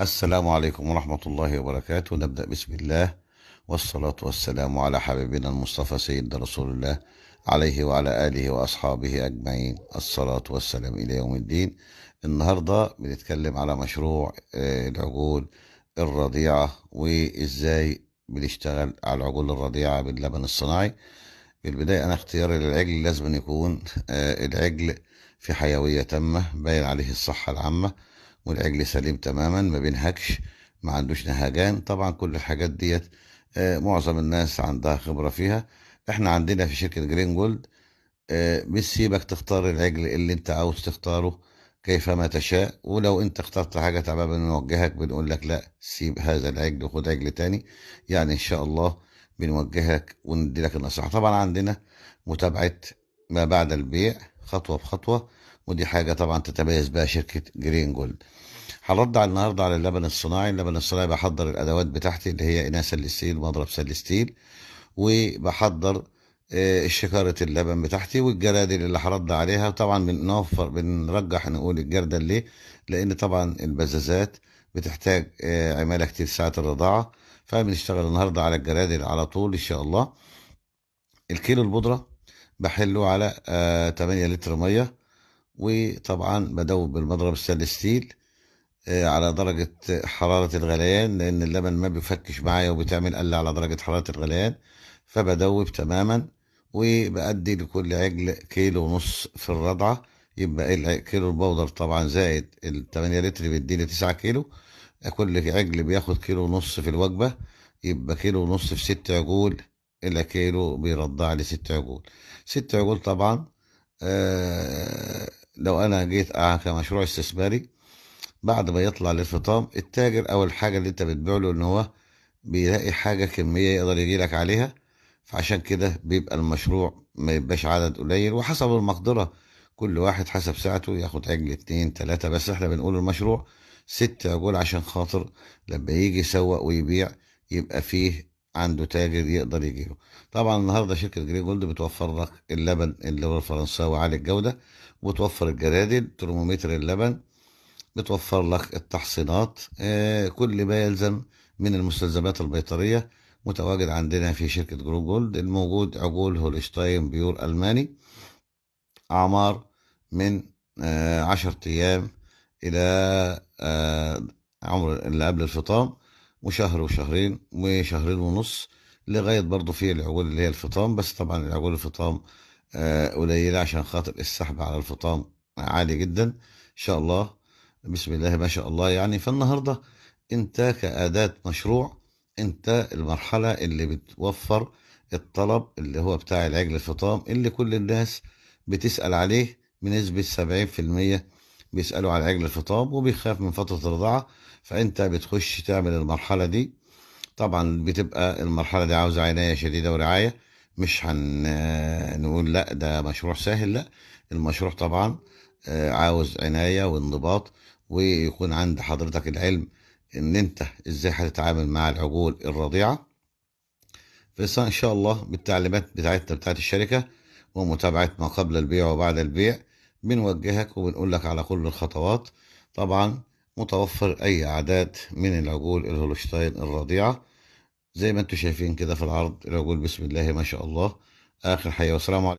السلام عليكم ورحمة الله وبركاته. نبدأ بسم الله والصلاة والسلام على حبيبنا المصطفى سيدنا رسول الله عليه وعلى آله وأصحابه أجمعين الصلاة والسلام إلى يوم الدين. النهاردة بنتكلم على مشروع العجول الرضيعة وإزاي بنشتغل على العجول الرضيعة باللبن الصناعي. في البداية أنا اختياري للعجل لازم يكون العجل في حيوية تامة باين عليه الصحة العامة، والعجل سليم تماما ما بينهكش، ما عندوش نهجان. طبعا كل الحاجات ديت معظم الناس عندها خبرة فيها. احنا عندنا في شركة جرين جولد بنسيبك تختار العجل اللي انت عاوز تختاره كيفما تشاء، ولو انت اخترت حاجة تعبان بنوجهك بنقول لك لا سيب هذا العجل وخد عجل تاني. يعني ان شاء الله بنوجهك وندي لك النصيحة. طبعا عندنا متابعة ما بعد البيع خطوة بخطوة، ودي حاجة طبعا تتميز بها شركة جرين جولد. هرد على النهارده على اللبن الصناعي. اللبن الصناعي بحضر الادوات بتاعتي اللي هي اناء سلستيل، مضرب سلستيل، وبحضر شكارة اللبن بتاعتي والجرادل اللي هرد عليها. طبعا بنرجح نقول الجردل ليه؟ لان طبعا البزازات بتحتاج عمالة كتير ساعة الرضاعة، فبنشتغل النهارده على الجرادل على طول ان شاء الله. الكيلو البودرة بحله على 8 لتر مية، وطبعا بدوب بالمضرب الستانلس على درجة حرارة الغليان، لأن اللبن ما بيفكش معايا وبتعمل قلة على درجة حرارة الغليان. فبدوب تماما وبأدي لكل عجل كيلو ونص في الرضعة. يبقى كيلو البودر طبعا زائد التمانية لتر بيديني 9 كيلو. كل عجل بياخد كيلو ونص في الوجبة، يبقى كيلو ونص في 6 عجول، إلى كيلو بيرضع لي 6 عجول. 6 عجول طبعا. لو أنا جيت كمشروع استثماري بعد ما يطلع للفطام، التاجر او الحاجه اللي انت بتبيع له ان هو بيلاقي حاجه كميه يقدر يجي لك عليها. فعشان كده بيبقى المشروع ما يبقاش عدد قليل وحسب المقدره، كل واحد حسب ساعته ياخد عجل 2 3. بس احنا بنقول المشروع 6 عجول عشان خاطر لما يجي يسوق ويبيع يبقى فيه عنده تاجر يقدر يجيله. طبعا النهارده شركه جرين جولد بتوفر لك اللبن اللي هو الفرنساوي عالي الجوده، وتوفر الجرادل ترمومتر اللبن، بتوفر لك التحصينات، كل ما يلزم من المستلزمات البيطرية متواجد عندنا في شركة جرو جولد. الموجود عجول هولشتاين بيور ألماني، أعمار من 10 أيام إلى عمر اللي قبل الفطام، وشهر وشهرين وشهرين ونص، لغاية برضو في العجول اللي هي الفطام. بس طبعا العجول الفطام قليلة عشان خاطر السحب على الفطام عالي جدا إن شاء الله. بسم الله ما شاء الله. يعني فالنهاردة انت كأداة مشروع، انت المرحلة اللي بتوفر الطلب اللي هو بتاع العجل الفطام اللي كل الناس بتسأل عليه. بنسبة 70% بيسألوا على عجل الفطام وبيخاف من فترة الرضاعة، فانت بتخش تعمل المرحلة دي. طبعا بتبقى المرحلة دي عاوزة عناية شديدة ورعاية. مش هنقول لا ده مشروع سهل، لا، المشروع طبعا عاوز عناية وانضباط، ويكون عند حضرتك العلم ان انت ازاي هتتعامل مع العجول الرضيعة. بس ان شاء الله بالتعليمات بتاعتنا بتاعت الشركة ومتابعة ما قبل البيع وبعد البيع بنوجهك وبنقول لك على كل الخطوات. طبعا متوفر اي اعداد من العجول الهولشتاين الرضيعة زي ما انتم شايفين كده في العرض. العجول بسم الله ما شاء الله اخر حياة. والسلام عليكم.